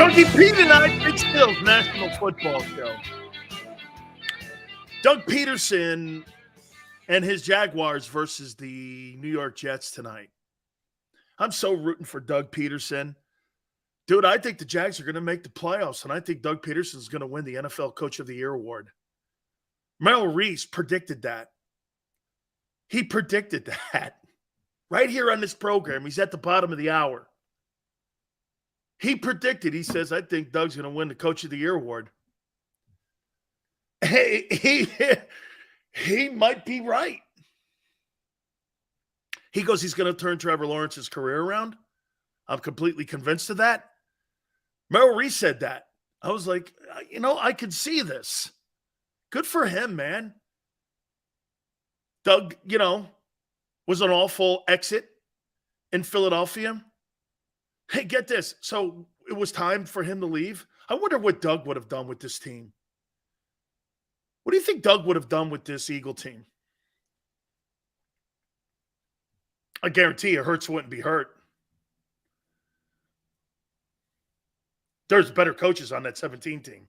Junkie Pete and I, Big Skills National Football Show. Doug Pederson and his Jaguars versus the New York Jets tonight. I'm so rooting for Doug Pederson. Dude, I think the Jags are going to make the playoffs, and I think Doug Pederson is going to win the NFL Coach of the Year award. Merrill Reese predicted that. He predicted that. Right here on this program. He's at the bottom of the hour. He predicted, he says, I think Doug's going to win the Coach of the Year award. He might be right. He goes, he's going to turn Trevor Lawrence's career around. I'm completely convinced of that. Merrill Reese said that. I was like, I could see this. Good for him, man. Doug, was an awful exit in Philadelphia. Hey, get this. So it was time for him to leave. I wonder what Doug would have done with this team. What do you think Doug would have done with this Eagle team? I guarantee you Hurts wouldn't be hurt. There's better coaches on that 17 team.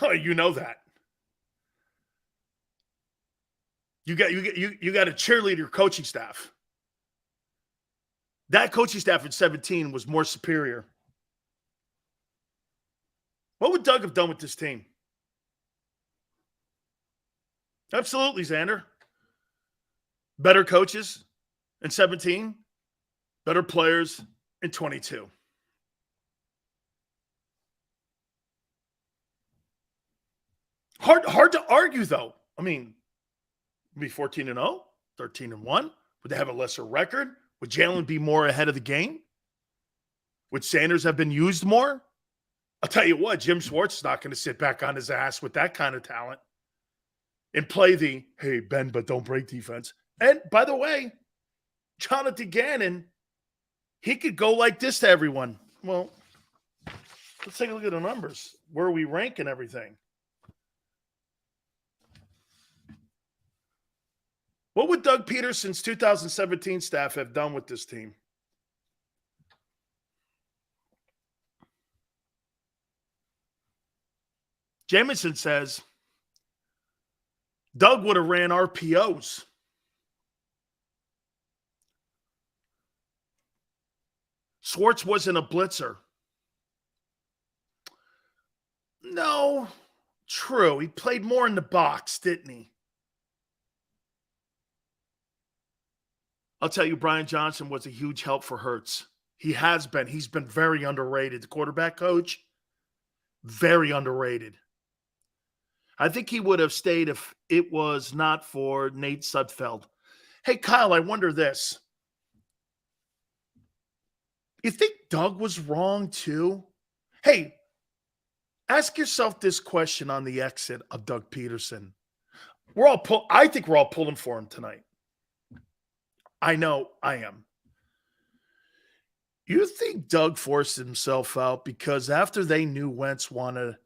You know that. You got a cheerleader coaching staff. That coaching staff at 17 was more superior. What would Doug have done with this team? Absolutely, Xander. Better coaches in 17. Better players in 22. Hard to argue, though. I mean, be 14-0, 13-1. Would they have a lesser record? Would Jalen be more ahead of the game? Would Sanders have been used more? I'll tell you what, Jim Schwartz is not going to sit back on his ass with that kind of talent and play the, hey, bend but don't break defense. And by the way, Jonathan Gannon, he could go like this to everyone. Well, let's take a look at the numbers. Where we rank and everything. What would Doug Pederson's 2017 staff have done with this team? Jamison says Doug would have ran RPOs. Schwartz wasn't a blitzer. No, true. He played more in the box, didn't he? I'll tell you, Brian Johnson was a huge help for Hurts. He has been. He's been very underrated. The quarterback coach, very underrated. I think he would have stayed if it was not for Nate Sudfeld. Hey, Kyle, I wonder this. You think Doug was wrong too? Hey, ask yourself this question on the exit of Doug Pederson. I think we're all pulling for him tonight. I know I am. You think Doug forced himself out because after they knew Wentz wanted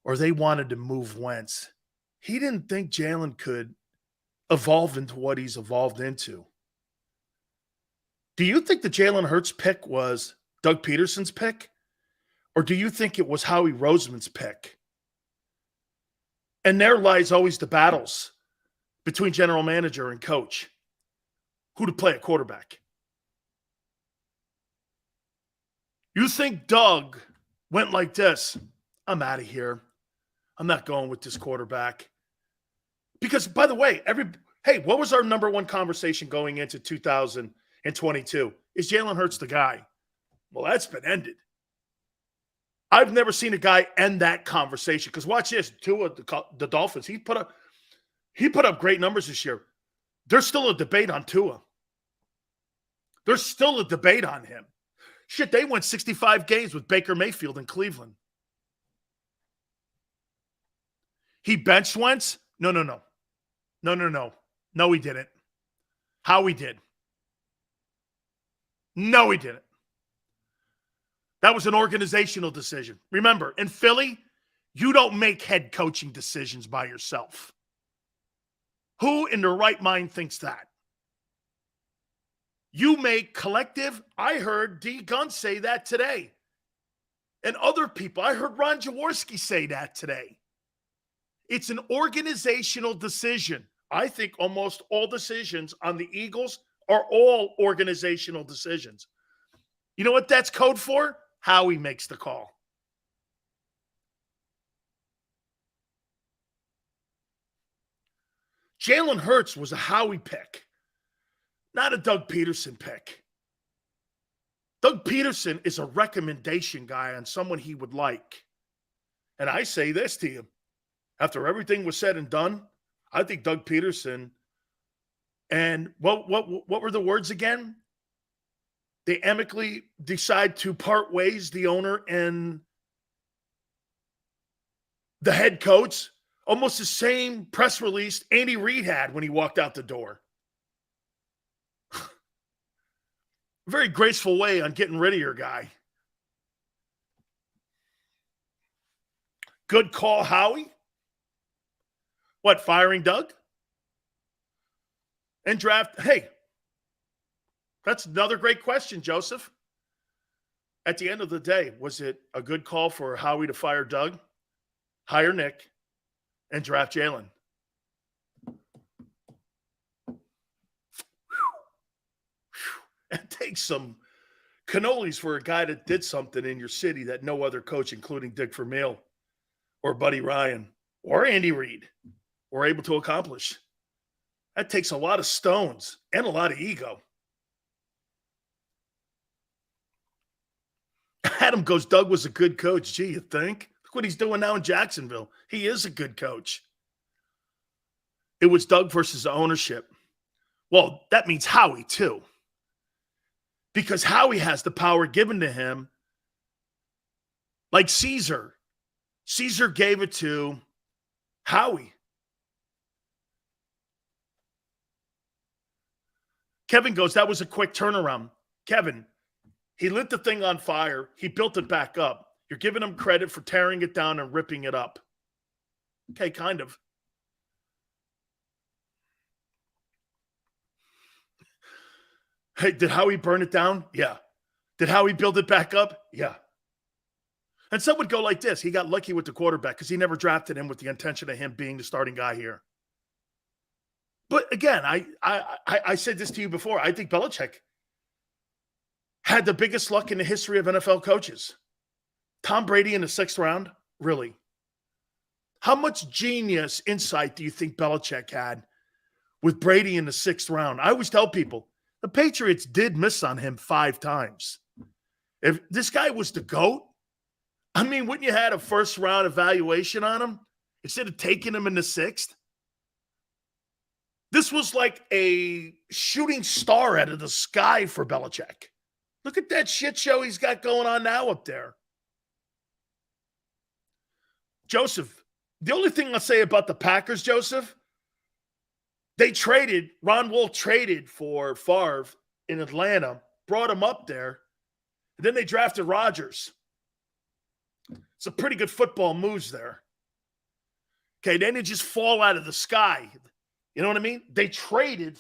to move Wentz, he didn't think Jalen could evolve into what he's evolved into? Do you think the Jalen Hurts pick was Doug Pederson's pick? Or do you think it was Howie Roseman's pick? And there lies always the battles between general manager and coach. Who to play a quarterback? You think Doug went like this? I'm out of here. I'm not going with this quarterback. Because, by the way, what was our number one conversation going into 2022? Is Jalen Hurts the guy? Well, that's been ended. I've never seen a guy end that conversation. Because watch this, Tua, the Dolphins, he put up great numbers this year. There's still a debate on Tua. There's still a debate on him. Shit, they went 65 games with Baker Mayfield in Cleveland. He benched Wentz? No. No, he didn't. How he did? No, he didn't. That was an organizational decision. Remember, in Philly, you don't make head coaching decisions by yourself. Who in their right mind thinks that? You make collective. I heard D. Gunn say that today. And other people. I heard Ron Jaworski say that today. It's an organizational decision. I think almost all decisions on the Eagles are all organizational decisions. You know what that's code for? Howie makes the call. Jalen Hurts was a Howie pick, not a Doug Pederson pick. Doug Pederson is a recommendation guy on someone he would like. And I say this to you. After everything was said and done, I think Doug Pederson, and what were the words again? They amicably decide to part ways, the owner and the head coach. Almost the same press release Andy Reid had when he walked out the door. Very graceful way on getting rid of your guy. Good call, Howie. What, firing Doug? And draft, hey, that's another great question, Joseph. At the end of the day, was it a good call for Howie to fire Doug, hire Nick, and draft Jalen? It takes some cannolis for a guy that did something in your city that no other coach, including Dick Vermeil or Buddy Ryan or Andy Reid, were able to accomplish. That takes a lot of stones and a lot of ego. Adam goes, Doug was a good coach. Gee, you think? Look what he's doing now in Jacksonville. He is a good coach. It was Doug versus the ownership. Well, that means Howie too. Because Howie has the power given to him like Caesar. Caesar gave it to Howie. Kevin goes, that was a quick turnaround. Kevin, he lit the thing on fire. He built it back up. You're giving him credit for tearing it down and ripping it up. Okay, kind of. Hey, did Howie burn it down? Yeah. Did Howie build it back up? Yeah. And some would go like this. He got lucky with the quarterback because he never drafted him with the intention of him being the starting guy here. But again, I said this to you before. I think Belichick had the biggest luck in the history of NFL coaches. Tom Brady in the 6th round? Really? How much genius insight do you think Belichick had with Brady in the 6th round? I always tell people, the Patriots did miss on him 5 times. If this guy was the GOAT, I mean, wouldn't you had a first-round evaluation on him instead of taking him in the 6th? This was like a shooting star out of the sky for Belichick. Look at that shit show he's got going on now up there. Joseph, the only thing I'll say about the Packers, Joseph, Ron Wolf traded for Favre in Atlanta, brought him up there, and then they drafted Rodgers. It's a pretty good football moves there. Okay, they didn't just fall out of the sky. You know what I mean? They traded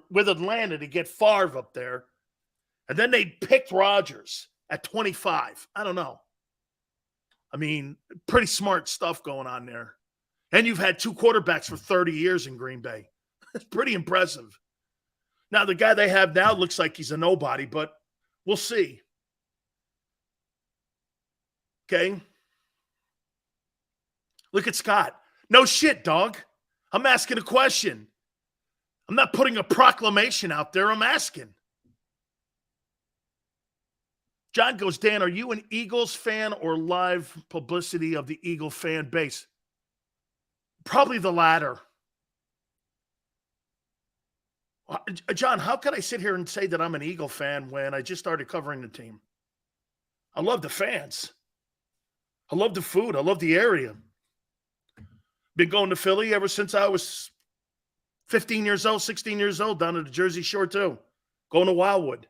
with Atlanta to get Favre up there, and then they picked Rodgers at 25. I don't know. I mean, pretty smart stuff going on there. And you've had 2 quarterbacks for 30 years in Green Bay. It's pretty impressive. Now, the guy they have now looks like he's a nobody, but we'll see. Okay? Look at Scott. No shit, dog. I'm asking a question. I'm not putting a proclamation out there. I'm asking. John goes, Dan, are you an Eagles fan or live publicity of the Eagle fan base? Probably the latter. John, how can I sit here and say that I'm an Eagle fan when I just started covering the team? I love the fans. I love the food. I love the area. Been going to Philly ever since I was 15 years old, 16 years old, down at the Jersey Shore too. Going to Wildwood.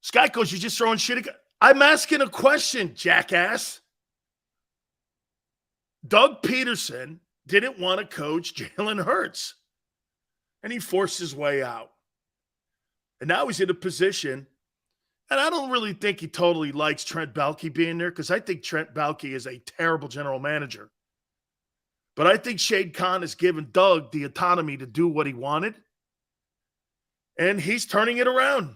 Scott goes, you're just throwing shit. I'm asking a question, jackass. Doug Pederson didn't want to coach Jalen Hurts. And he forced his way out. And now he's in a position, and I don't really think he totally likes Trent Baalke being there, because I think Trent Baalke is a terrible general manager. But I think Shade Khan has given Doug the autonomy to do what he wanted, and he's turning it around.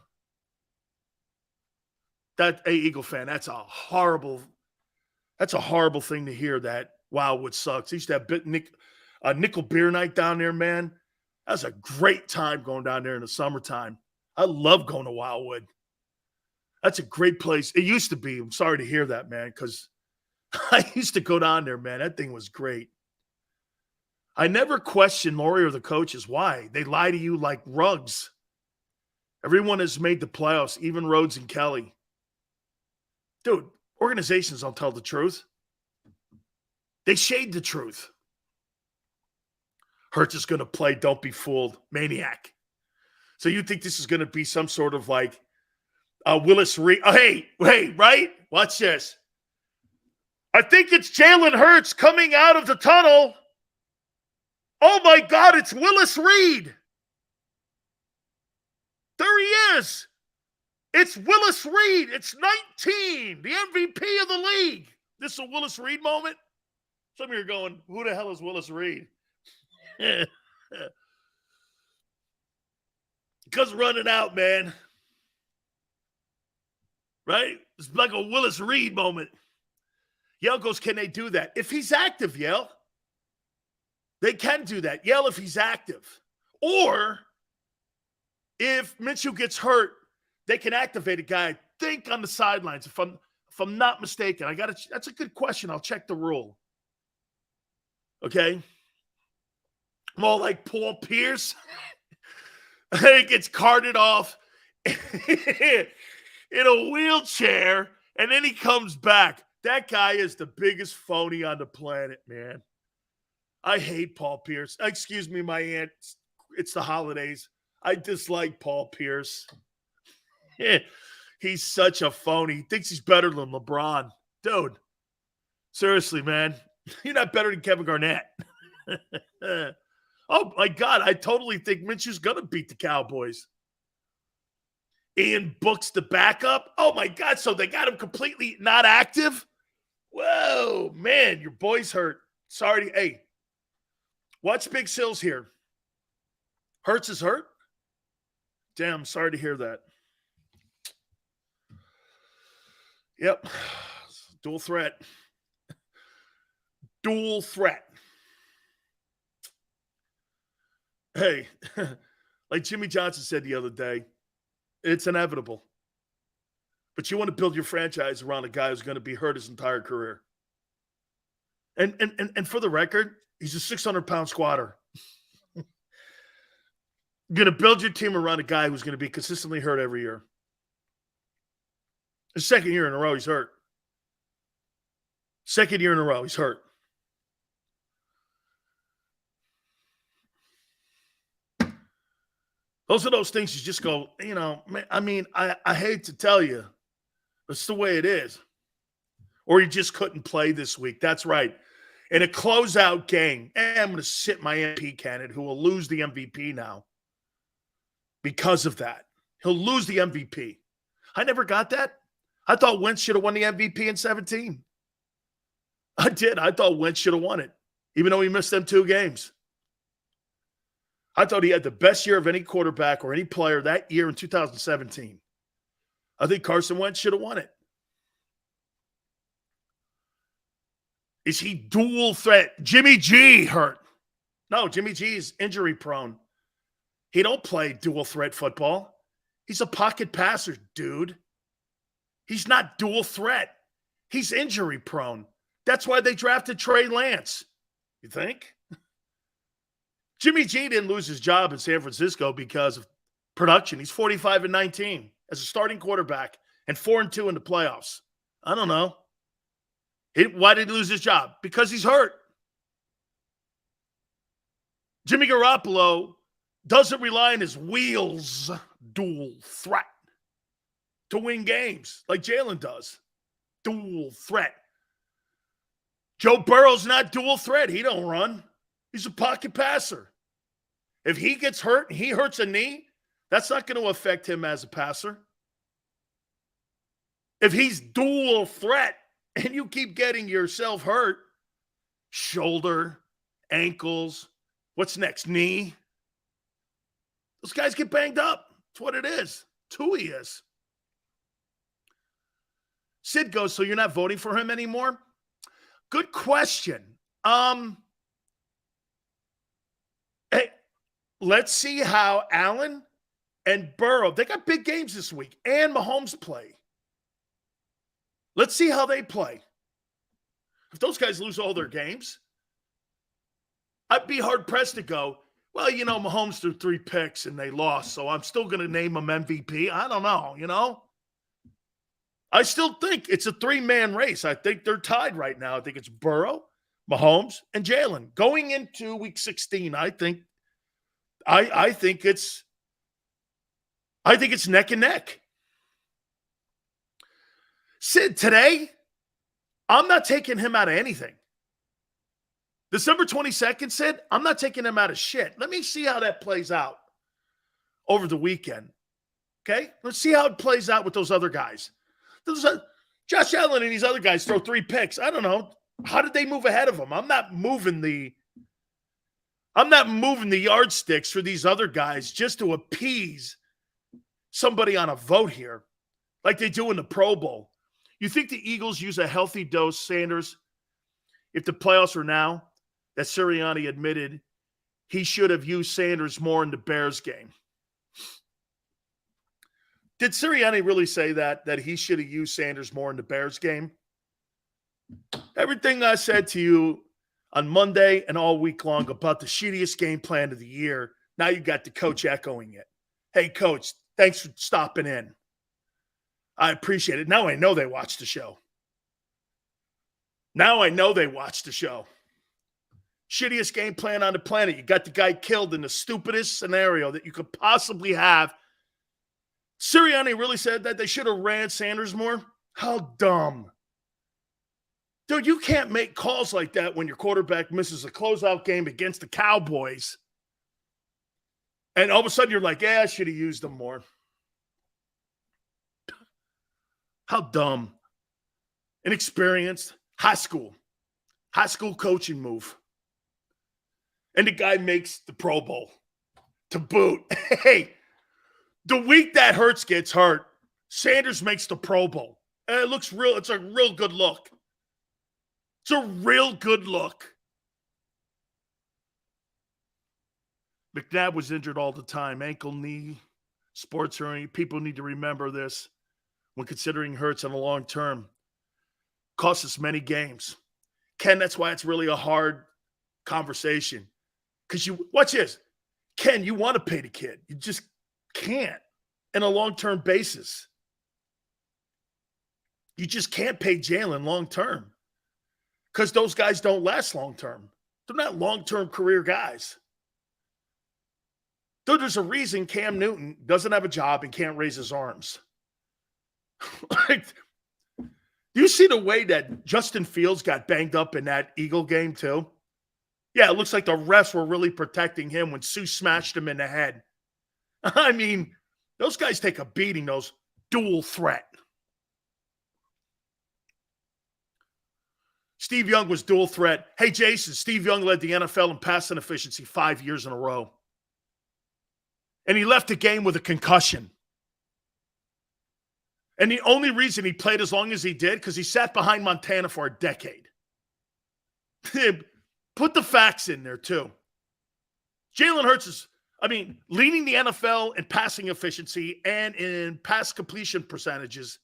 That, hey, Eagle fan, that's a horrible thing to hear, that Wildwood sucks. They used to have nickel beer night down there, man. That was a great time going down there in the summertime. I love going to Wildwood. That's a great place. It used to be. I'm sorry to hear that, man, because I used to go down there, man. That thing was great. I never questioned Maury or the coaches. Why? They lie to you like rugs. Everyone has made the playoffs, even Rhodes and Kelly. Dude, organizations don't tell the truth. They shade the truth. Hurts is going to play, don't be fooled, maniac. So you think this is going to be some sort of like Willis Reed? Oh, hey, right? Watch this. I think it's Jalen Hurts coming out of the tunnel. Oh, my God, it's Willis Reed. There he is. It's Willis Reed. It's 19, the MVP of the league. This is a Willis Reed moment? Some of you are going, who the hell is Willis Reed? Because running out, man. Right? It's like a Willis Reed moment. Yale goes, can they do that? If he's active, Yale, they can do that. Yale, if he's active. Or if Minshew gets hurt, they can activate a guy, I think, on the sidelines. If I'm not mistaken, that's a good question. I'll check the rule. Okay? More like Paul Pierce. He gets carted off in a wheelchair, and then he comes back. That guy is the biggest phony on the planet, man. I hate Paul Pierce. Excuse me, my aunt. It's the holidays. I dislike Paul Pierce. He's such a phony. He thinks he's better than LeBron. Dude, seriously, man. You're not better than Kevin Garnett. Oh, my God. I totally think Minshew's going to beat the Cowboys. Ian Book's the backup. Oh, my God. So they got him completely not active? Whoa, man. Your boy's hurt. Sorry. Hey, watch Big Sills here. Hurts is hurt? Damn, sorry to hear that. Yep. Dual threat. Dual threat. Hey, like Jimmy Johnson said the other day, it's inevitable. But you want to build your franchise around a guy who's going to be hurt his entire career. And for the record, he's a 600-pound squatter. You're going to build your team around a guy who's going to be consistently hurt every year. The second year in a row, he's hurt. Second year in a row, he's hurt. Those are those things you just go, I mean, I hate to tell you. It's the way it is. Or you just couldn't play this week. That's right. In a closeout game, I'm going to sit my MVP candidate who will lose the MVP now because of that. He'll lose the MVP. I never got that. I thought Wentz should have won the MVP in 17. I did. I thought Wentz should have won it, even though he missed them 2 games. I thought he had the best year of any quarterback or any player that year in 2017. I think Carson Wentz should have won it. Is he dual threat? Jimmy G hurt. No, Jimmy G is injury prone. He don't play dual threat football. He's a pocket passer, dude. He's not dual threat. He's injury prone. That's why they drafted Trey Lance. You think? Jimmy G didn't lose his job in San Francisco because of production. He's 45-19 as a starting quarterback and 4-2 in the playoffs. I don't know. Why did he lose his job? Because he's hurt. Jimmy Garoppolo doesn't rely on his wheels, dual threat, to win games like Jalen does. Dual threat. Joe Burrow's not dual threat. He don't run. He's a pocket passer. If he gets hurt and he hurts a knee, that's not going to affect him as a passer. If he's dual threat and you keep getting yourself hurt, shoulder, ankles, what's next? Knee. Those guys get banged up. That's what it is. It's who he is. Sid goes, so you're not voting for him anymore? Good question. Hey, let's see how Allen and Burrow, they got big games this week, and Mahomes play. Let's see how they play. If those guys lose all their games, I'd be hard-pressed to go, well, Mahomes threw 3 picks and they lost, so I'm still going to name him MVP. I don't know, I still think it's a 3-man race. I think they're tied right now. I think it's Burrow, Mahomes, and Jalen. Going into week 16, I think it's neck and neck. Sid, today, I'm not taking him out of anything. December 22nd, Sid, I'm not taking him out of shit. Let me see how that plays out over the weekend. Okay? Let's see how it plays out with those other guys. Josh Allen and these other guys throw 3 picks. I don't know. How did they move ahead of him? I'm not moving the yardsticks for these other guys just to appease somebody on a vote here like they do in the Pro Bowl. You think the Eagles use a healthy dose, Sanders, if the playoffs are now, that Sirianni admitted he should have used Sanders more in the Bears game? Did Sirianni really say that he should have used Sanders more in the Bears game? Everything I said to you on Monday and all week long about the shittiest game plan of the year, now you got the coach echoing it. Hey, coach, thanks for stopping in. I appreciate it. Now I know they watched the show. Shittiest game plan on the planet. You got the guy killed in the stupidest scenario that you could possibly have. Sirianni really said that they should have ran Sanders more? How dumb. Dude, you can't make calls like that when your quarterback misses a closeout game against the Cowboys. And all of a sudden you're like, I should have used them more. How dumb. Inexperienced. High school coaching move. And the guy makes the Pro Bowl to boot. Hey, the week that Hurts gets hurt, Sanders makes the Pro Bowl. And it looks real. It's a real good look. McNabb was injured all the time. Ankle, knee, sports hernia. People need to remember this when considering Hurts in the long term. Cost us many games. Ken, that's why it's really a hard conversation. Because watch this. Ken, you want to pay the kid. You just can't in a long-term basis. You just can't pay Jalen long-term because those guys don't last long-term. They're not long-term career guys. Dude, there's a reason Cam Newton doesn't have a job and can't raise his arms. Do you see the way that Justin Fields got banged up in that Eagle game too? Yeah, it looks like the refs were really protecting him when Sue smashed him in the head. I mean, those guys take a beating, those dual threat. Steve Young was dual threat. Hey, Jason, Steve Young led the NFL in passing efficiency 5 years in a row. And he left the game with a concussion. And the only reason he played as long as he did, because he sat behind Montana for a decade. Put the facts in there, too. Jalen Hurts is, leading the NFL in passing efficiency and in pass completion percentages.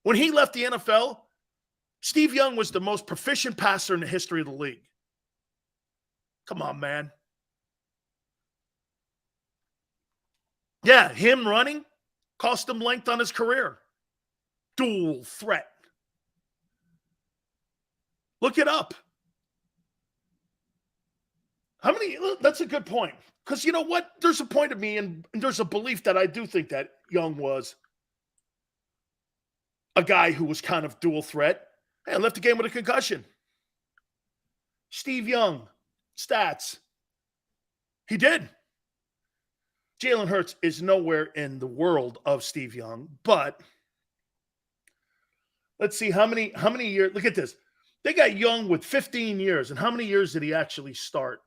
When he left the NFL, Steve Young was the most proficient passer in the history of the league. Come on, man. Yeah, him running cost him length on his career. Dual threat. Look it up. That's a good point. Because you know what? There's a point of me and there's a belief that I do think that Young was a guy who was kind of dual threat. Hey, I left the game with a concussion. Steve Young, stats. He did. Jalen Hurts is nowhere in the world of Steve Young, but let's see how many years. Look at this. They got Young with 15 years, and how many years did he actually start?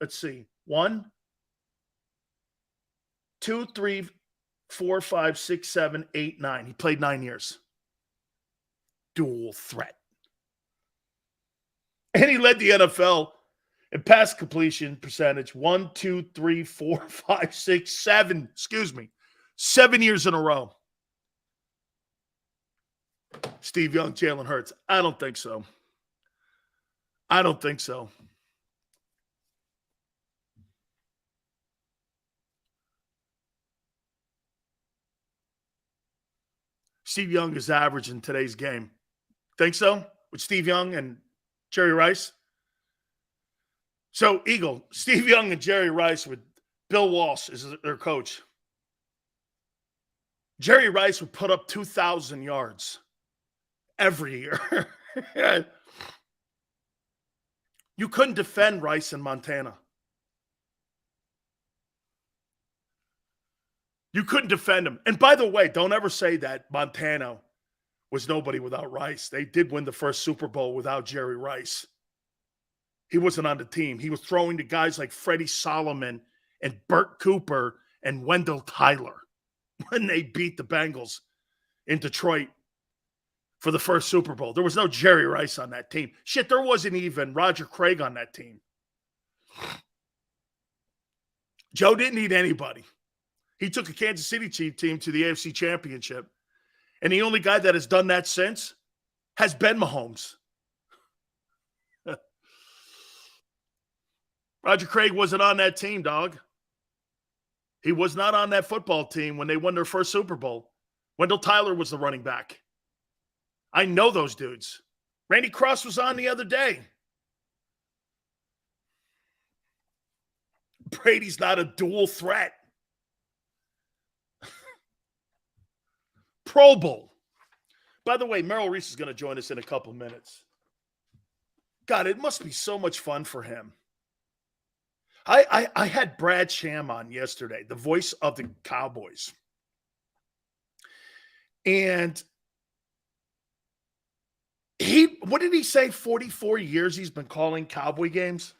Let's see. 1, 2, 3, 4, 5, 6, 7, 8, 9. He played 9 years. Dual threat. And he led the NFL in pass completion percentage 1, 2, 3, 4, 5, 6, 7. 7 years in a row. Steve Young, Jalen Hurts. I don't think so. Steve Young is average in today's game. Think so? With Steve Young and Jerry Rice? So, Eagle, Steve Young and Jerry Rice with Bill Walsh as their coach. Jerry Rice would put up 2,000 yards every year. You couldn't defend Rice in Montana. You couldn't defend him. And by the way, don't ever say that Montana was nobody without Rice. They did win the first Super Bowl without Jerry Rice. He wasn't on the team. He was throwing to guys like Freddie Solomon and Burt Cooper and Wendell Tyler when they beat the Bengals in Detroit for the first Super Bowl. There was no Jerry Rice on that team. Shit, there wasn't even Roger Craig on that team. Joe didn't need anybody. He took a Kansas City team to the AFC Championship. And the only guy that has done that since has been Mahomes. Roger Craig wasn't on that team, dog. He was not on that football team when they won their first Super Bowl. Wendell Tyler was the running back. I know those dudes. Randy Cross was on the other day. Brady's not a dual threat. Pro Bowl. By the way, Merrill Reese is going to join us in a couple minutes. God, it must be so much fun for him. I had Brad Sham on yesterday, the voice of the Cowboys. And what did he say? 44 years he's been calling Cowboy games.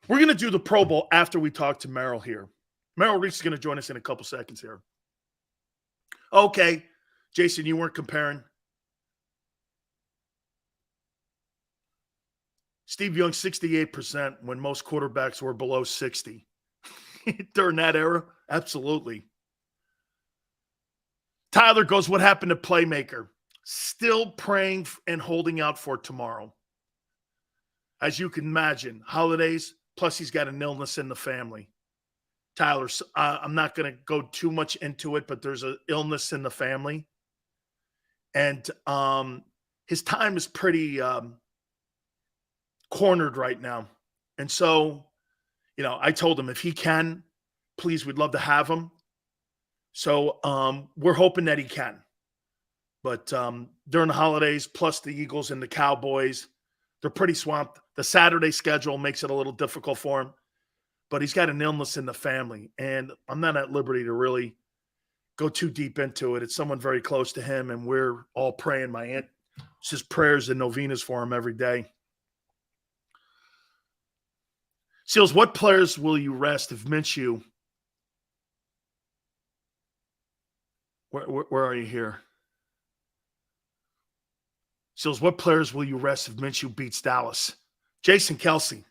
We're going to do the Pro Bowl after we talk to Merrill here. Merrill Reese is going to join us in a couple seconds here. Okay, Jason, you weren't comparing. Steve Young, 68% when most quarterbacks were below 60. During that era, absolutely. Tyler goes, what happened to Playmaker? Still praying and holding out for tomorrow. As you can imagine, holidays, plus he's got an illness in the family. Tyler, I'm not going to go too much into it, but there's an illness in the family. And his time is pretty cornered right now. And so, I told him if he can, please, we'd love to have him. So we're hoping that he can. But during the holidays, plus the Eagles and the Cowboys, they're pretty swamped. The Saturday schedule makes it a little difficult for him. But he's got an illness in the family. And I'm not at liberty to really go too deep into it. It's someone very close to him, and we're all praying. My aunt says prayers and novenas for him every day. Seals, what players will you rest if Minshew? Where are you here? Seals, what players will you rest if Minshew beats Dallas? Jason Kelce.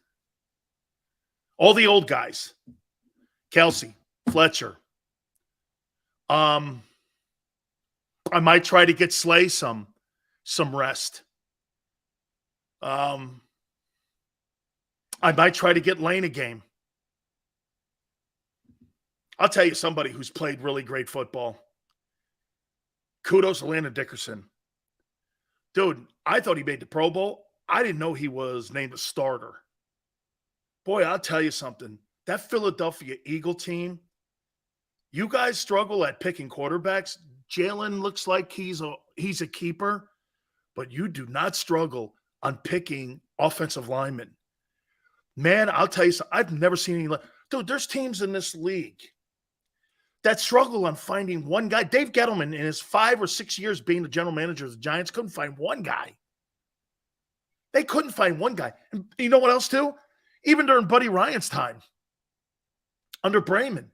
All the old guys. Kelce, Fletcher. I might try to get Slay some rest. I might try to get Lane a game. I'll tell you somebody who's played really great football. Kudos to Landon Dickerson. Dude, I thought he made the Pro Bowl. I didn't know he was named a starter. Boy, I'll tell you something. That Philadelphia Eagle team, you guys struggle at picking quarterbacks. Jalen looks like he's a keeper, but you do not struggle on picking offensive linemen. Man, I'll tell you something. I've never seen any. Dude, there's teams in this league that struggle on finding one guy. Dave Gettleman, in his 5 or 6 years being the general manager of the Giants, couldn't find one guy. They couldn't find one guy. And you know what else, too? Even during Buddy Ryan's time, under Brayman,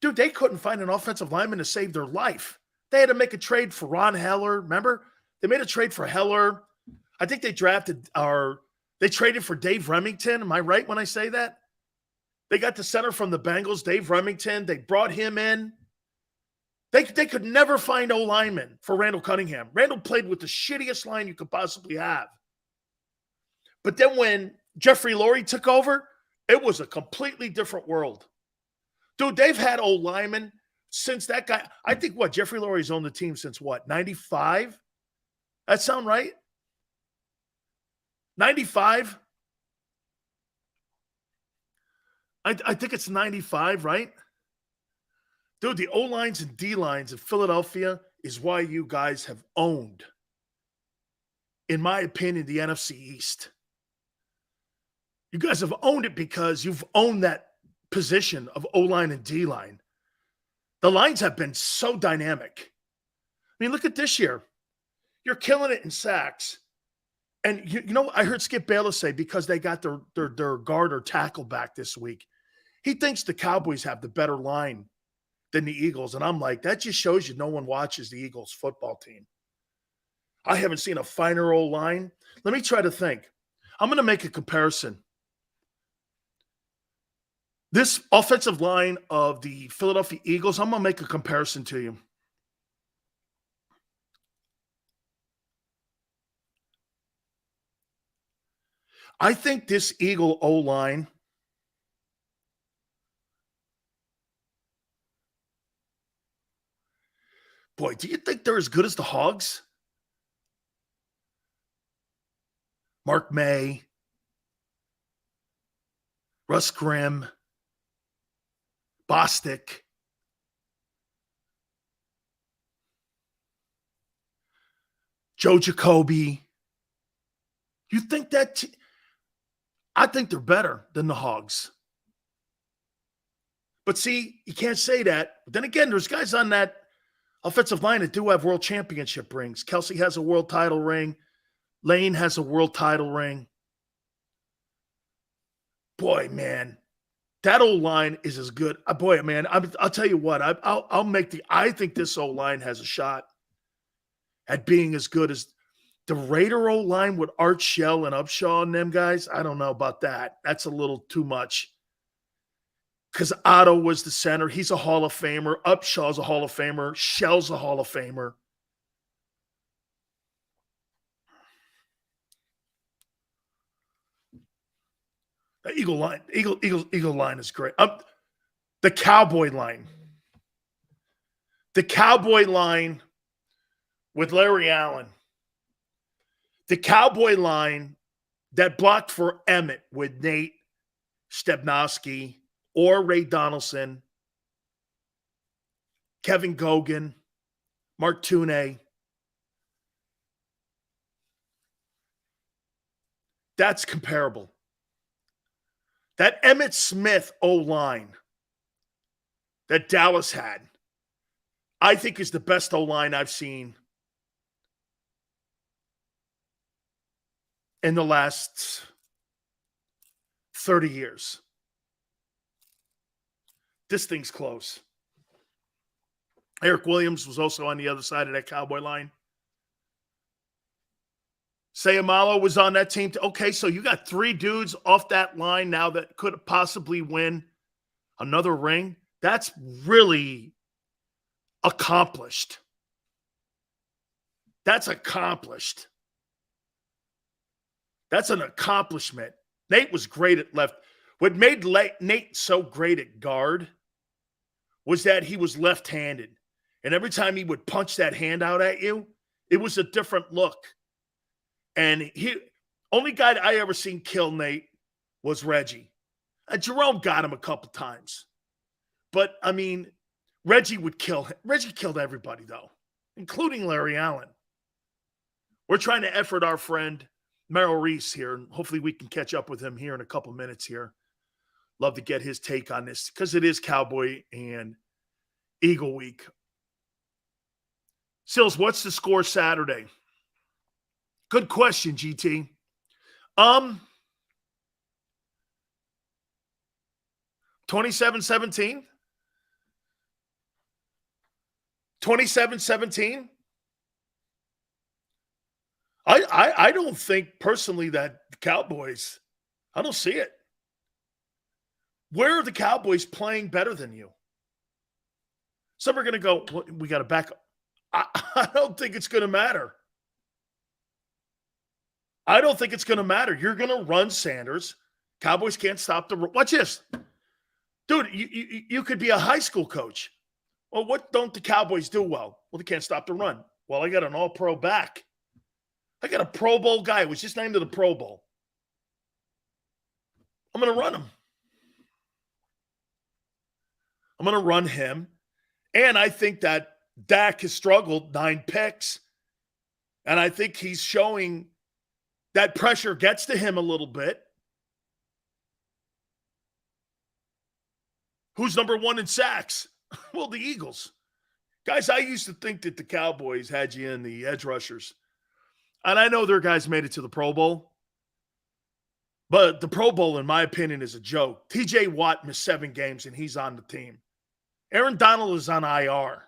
dude, they couldn't find an offensive lineman to save their life. They had to make a trade for Ron Heller. Remember? They made a trade for Heller. I think they traded for Dave Remington. Am I right when I say that? They got the center from the Bengals, Dave Remington. They brought him in. They could never find O lineman for Randall Cunningham. Randall played with the shittiest line you could possibly have. But then when Jeffrey Lurie took over, it was a completely different world. Dude, they've had O linemen since that guy. I think Jeffrey Lurie's owned the team since 95? That sound right? 95? I think it's 95, right? Dude, the O-lines and D-lines of Philadelphia is why you guys have owned, in my opinion, the NFC East. You guys have owned it because you've owned that position of O-line and D-line. The lines have been so dynamic. I mean, look at this year. You're killing it in sacks. And you know, I heard Skip Bayless say because they got their guard or tackle back this week, he thinks the Cowboys have the better line than the Eagles. And I'm like, that just shows you no one watches the Eagles football team. I haven't seen a finer old line. Let me try to think. I'm going to make a comparison. This offensive line of the Philadelphia Eagles, I'm going to make a comparison to you. I think this Eagle O-line boy, do you think they're as good as the Hogs? Mark May, Russ Grimm, Bostic. Joe Jacoby. You think that I think they're better than the Hogs. But see, you can't say that. But then again, there's guys on that offensive line that do have world championship rings. Kelsey has a world title ring. Lane has a world title ring. Boy, man, that O-line is as good. Boy, man, I'll tell you what. I think this O-line has a shot at being as good as the Raider O-line with Art Shell and Upshaw and them guys. I don't know about that. That's a little too much. Because Otto was the center. He's a Hall of Famer. Upshaw's a Hall of Famer. Shell's a Hall of Famer. The Eagle line is great. The Cowboy line. The Cowboy line with Larry Allen. The Cowboy line that blocked for Emmett with Nate Stebnowski or Ray Donaldson, Kevin Gogan, Mark Tuney. That's comparable. That Emmitt Smith O-line that Dallas had, I think is the best O-line I've seen in the last 30 years. This thing's close. Eric Williams was also on the other side of that Cowboy line. Sayamalo was on that team. Okay, so you got 3 dudes off that line now that could possibly win another ring. That's really accomplished. That's accomplished. That's an accomplishment. Nate was great at left. What made Nate so great at guard was that he was left-handed. And every time he would punch that hand out at you, it was a different look. And only guy that I ever seen kill Nate was Reggie. Jerome got him a couple times. But, I mean, Reggie would kill him. Reggie killed everybody, though, including Larry Allen. We're trying to effort our friend Merrill Reese here, and hopefully we can catch up with him here in a couple minutes here. Love to get his take on this because it is Cowboy and Eagle week. Sills, what's the score Saturday? Good question, GT. 27-17? 27-17? I don't think personally that the Cowboys, I don't see it. Where are the Cowboys playing better than you? Some are going to go, well, we got to back up. I don't think it's going to matter. I don't think it's going to matter. You're going to run Sanders. Cowboys can't stop the – watch this. Dude, you could be a high school coach. Well, what don't the Cowboys do well? Well, they can't stop the run. Well, I got an all-pro back. I got a Pro Bowl guy who was just named to the Pro Bowl. I'm going to run him. I'm going to run him. And I think that Dak has struggled, 9 picks. And I think he's showing that pressure gets to him a little bit. Who's number 1 in sacks? Well, the Eagles. Guys, I used to think that the Cowboys had you in the edge rushers. And I know their guys made it to the Pro Bowl. But the Pro Bowl, in my opinion, is a joke. TJ Watt missed 7 games, and he's on the team. Aaron Donald is on IR.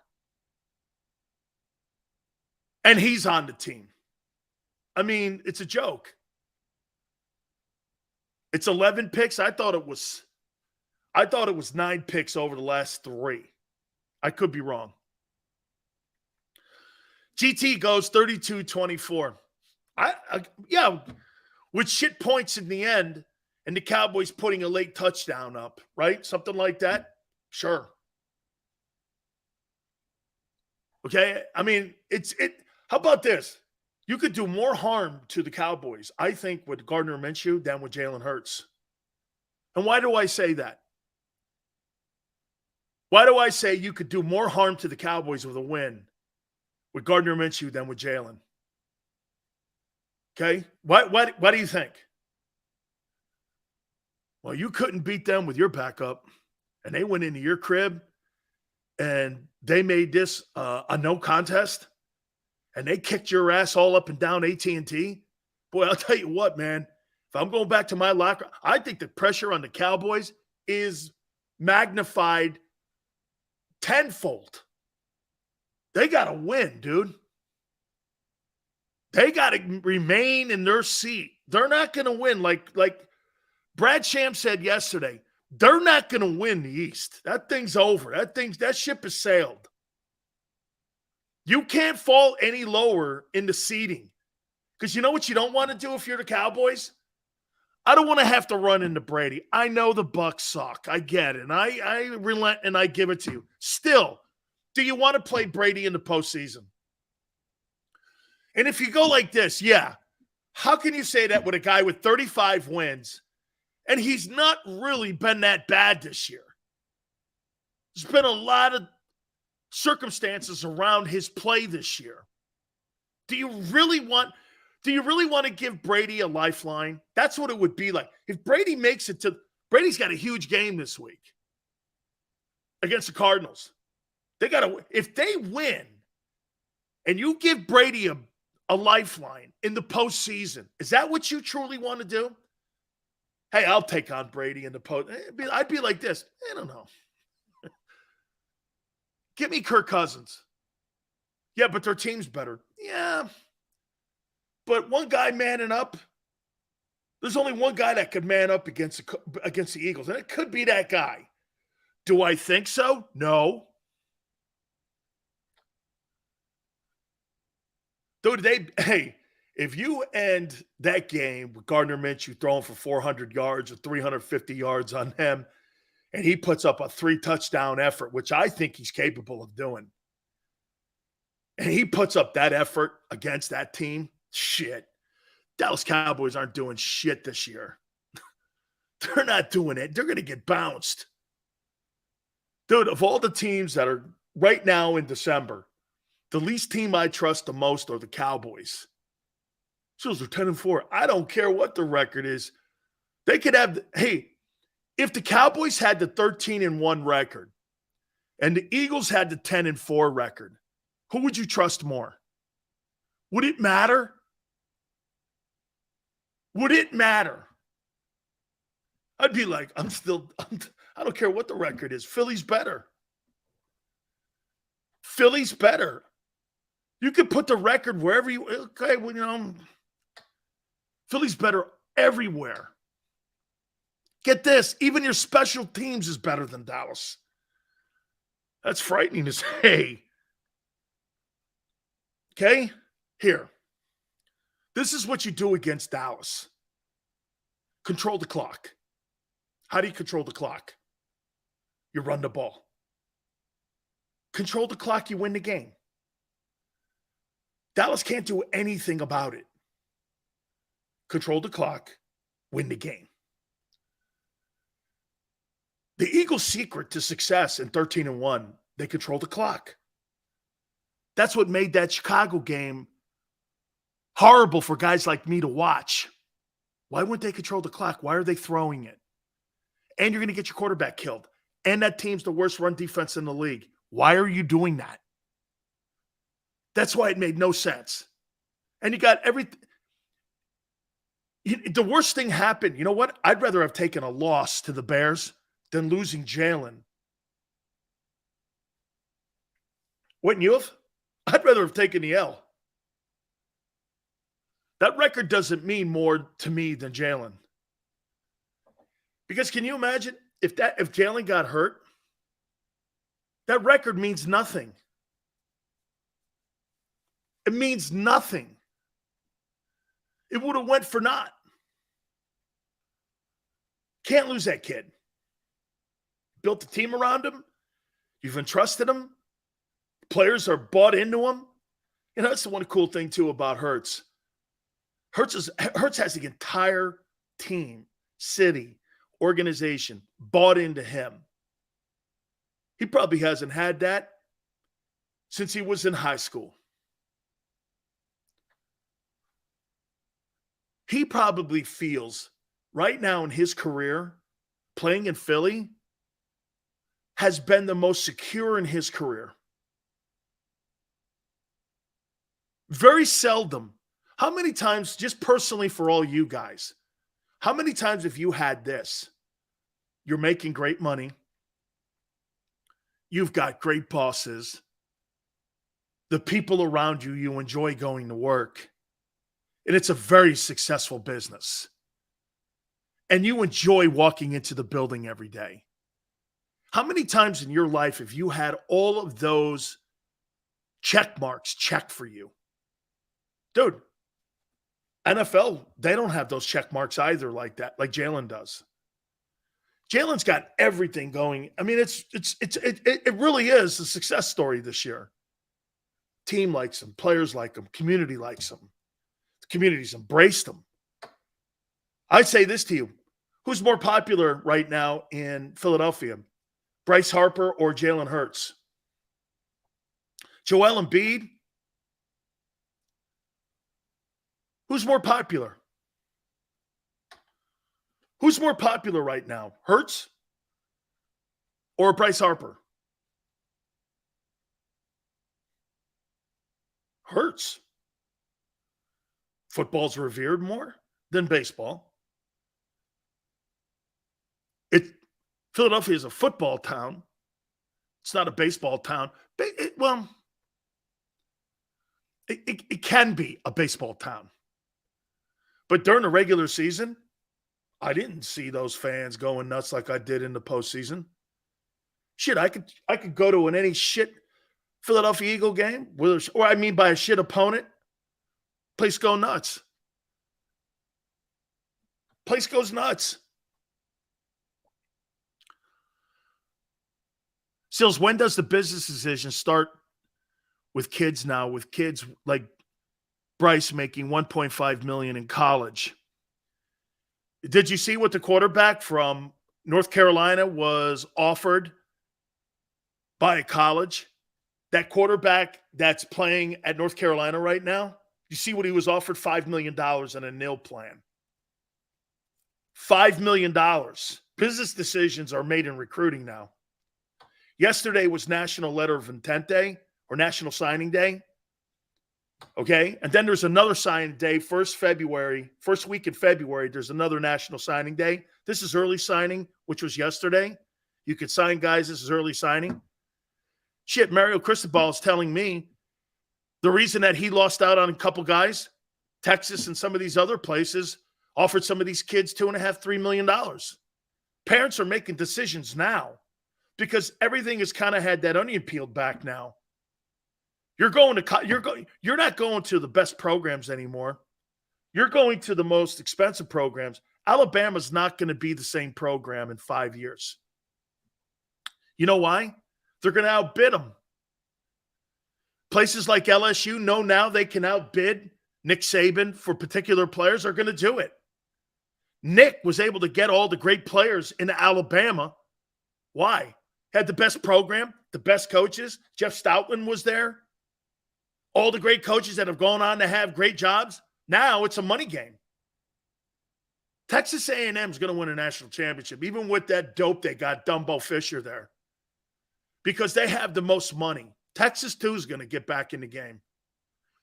And he's on the team. I mean, it's a joke. It's 11 picks. I thought it was 9 picks over the last 3. I could be wrong. GT goes 32-24. Yeah, with shit points in the end and the Cowboys putting a late touchdown up, right? Something like that. Sure. Okay. I mean, how about this? You could do more harm to the Cowboys, I think, with Gardner Minshew than with Jalen Hurts. And why do I say that? Why do I say you could do more harm to the Cowboys with a win with Gardner Minshew than with Jalen? Okay? What do you think? Well, you couldn't beat them with your backup, and they went into your crib, and they made this a no contest, and they kicked your ass all up and down AT&T. Boy, I'll tell you what, man. If I'm going back to my locker, I think the pressure on the Cowboys is magnified tenfold. They got to win, dude. They got to remain in their seat. They're not going to win. Like Brad Sham said yesterday, they're not going to win the East. That thing's over. That ship has sailed. You can't fall any lower in the seeding. Because you know what you don't want to do if you're the Cowboys? I don't want to have to run into Brady. I know the Bucs suck. I get it. And I relent and I give it to you. Still, do you want to play Brady in the postseason? And if you go like this, yeah, how can you say that with a guy with 35 wins and he's not really been that bad this year? There's been a lot of circumstances around his play this year. Do you really want to give Brady a lifeline? That's what it would be like. If Brady makes it to – Brady's got a huge game this week against the Cardinals. They got to – if they win and you give Brady a lifeline in the postseason, is that what you truly want to do? Hey, I'll take on Brady in the post. I'd be like this. I don't know. Give me Kirk Cousins. Yeah, but their team's better. Yeah. But one guy manning up, there's only one guy that could man up against the Eagles, and it could be that guy. Do I think so? No. Dude, if you end that game with Gardner Minshew throwing for 400 yards or 350 yards on him, and he puts up a 3-touchdown effort, which I think he's capable of doing, and he puts up that effort against that team, shit. Dallas Cowboys aren't doing shit this year. They're not doing it. They're going to get bounced. Dude, of all the teams that are right now in December, the least team I trust the most are the Cowboys. Steelers are 10-4. I don't care what the record is. They could have, hey, if the Cowboys had the 13-1 record and the Eagles had the 10-4 record, who would you trust more? Would it matter? Would it matter? I'd be like, I don't care what the record is. Philly's better. Philly's better. You could put the record wherever you, okay, well, Philly's better everywhere. Get this, even your special teams is better than Dallas. That's frightening to say. Okay? Here. This is what you do against Dallas. Control the clock. How do you control the clock? You run the ball. Control the clock, you win the game. Dallas can't do anything about it. Control the clock, win the game. The Eagles' secret to success in 13-1, they control the clock. That's what made that Chicago game horrible for guys like me to watch. Why wouldn't they control the clock? Why are they throwing it? And you're going to get your quarterback killed. And that team's the worst run defense in the league. Why are you doing that? That's why it made no sense. And you got everything. The worst thing happened. You know what? I'd rather have taken a loss to the Bears than losing Jalen. Wouldn't you have? I'd rather have taken the L. That record doesn't mean more to me than Jalen. Because can you imagine if Jalen got hurt? That record means nothing. It means nothing. It would have went for naught. Can't lose that kid. Built a team around him. You've entrusted him. Players are bought into him. You know, that's the one cool thing, too, about Hurts. Hurts has the entire team, city, organization bought into him. He probably hasn't had that since he was in high school. He probably feels right now in his career, playing in Philly, has been the most secure in his career. Very seldom. How many times, just personally for all you guys, how many times have you had this? You're making great money. You've got great bosses. The people around you, you enjoy going to work. And it's a very successful business. And you enjoy walking into the building every day. How many times in your life have you had all of those check marks checked for you? Dude, NFL, they don't have those check marks either like that, like Jalen does. Jalen's got everything going. I mean, it really is a success story this year. Team likes him, players like him, community likes him. The community's embraced him. I say this to you. Who's more popular right now in Philadelphia? Bryce Harper or Jalen Hurts? Joel Embiid? Who's more popular? Who's more popular right now? Hurts or Bryce Harper? Hurts. Football's revered more than baseball. Philadelphia is a football town. It's not a baseball town. It can be a baseball town. But during the regular season, I didn't see those fans going nuts like I did in the postseason. Shit, I could go to any shit Philadelphia Eagle game, or I mean by a shit opponent, place go nuts. Place goes nuts. Sills, when does the business decision start with kids now, with kids like Bryce making $1.5 million in college? Did you see what the quarterback from North Carolina was offered by a college? That quarterback that's playing at North Carolina right now, You see what he was offered? $5 million in a nil plan. $5 million. Business decisions are made in recruiting now. Yesterday was National Letter of Intent Day or National Signing Day. Okay. And then there's another signing day, first week in February, there's another National Signing Day. This is early signing, which was yesterday. You could sign guys. This is early signing. Shit, Mario Cristobal is telling me the reason that he lost out on a couple guys, Texas and some of these other places, offered some of these kids $2.5, $3 million. Parents are making decisions now because everything has kind of had that onion peeled back now. You're not going to the best programs anymore. You're going to the most expensive programs. Alabama's not going to be the same program in 5 years. You know why? They're going to outbid them. Places like LSU know now they can outbid Nick Saban for particular players, are going to do it. Nick was able to get all the great players into Alabama. Why? Had the best program, the best coaches. Jeff Stoutland was there. All the great coaches that have gone on to have great jobs. Now it's a money game. Texas A&M is going to win a national championship, even with that dope they got, Dumbo Fisher there, because they have the most money. Texas, too, is going to get back in the game.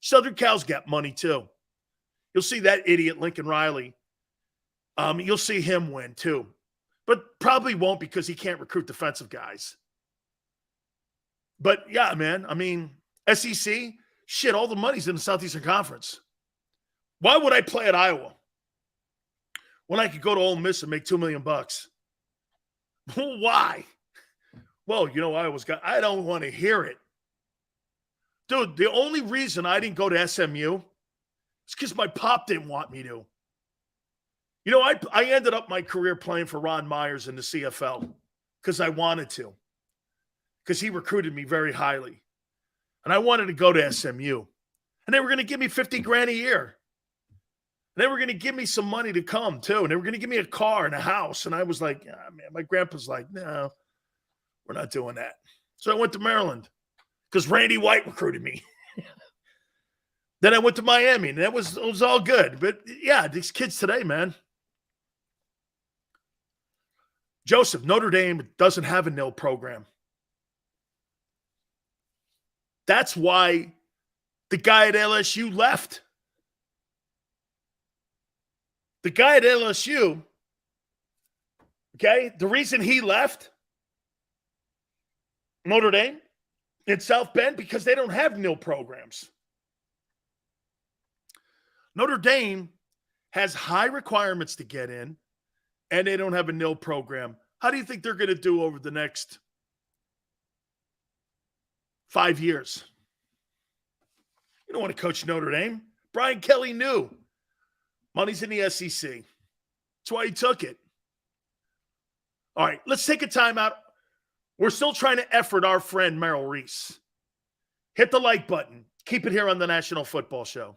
Southern Cal's got money, too. You'll see that idiot, Lincoln Riley. You'll see him win, too. But probably won't because he can't recruit defensive guys. But, yeah, man, I mean, SEC, shit, all the money's in the Southeastern Conference. Why would I play at Iowa when I could go to Ole Miss and make $2 million? Why? Well, you know, I don't want to hear it. Dude, the only reason I didn't go to SMU is because my pop didn't want me to. You know, I ended up my career playing for Ron Myers in the CFL because I wanted to, because he recruited me very highly. And I wanted to go to SMU. And they were going to give me $50,000 a year. And they were going to give me some money to come, too. And they were going to give me a car and a house. And I was like, man, my grandpa's like, no, we're not doing that. So I went to Maryland because Randy White recruited me. Then I went to Miami, and it was all good. But, yeah, these kids today, man. Joseph, Notre Dame doesn't have a nil program. That's why the guy at LSU left. The guy at LSU, okay, the reason he left Notre Dame in South Bend, because they don't have nil programs. Notre Dame has high requirements to get in, and they don't have a nil program. How do you think they're going to do over the next 5 years? You don't want to coach Notre Dame. Brian Kelly knew. Money's in the SEC. That's why he took it. All right, let's take a timeout. We're still trying to effort our friend Merrill Reese. Hit the like button. Keep it here on the National Football Show.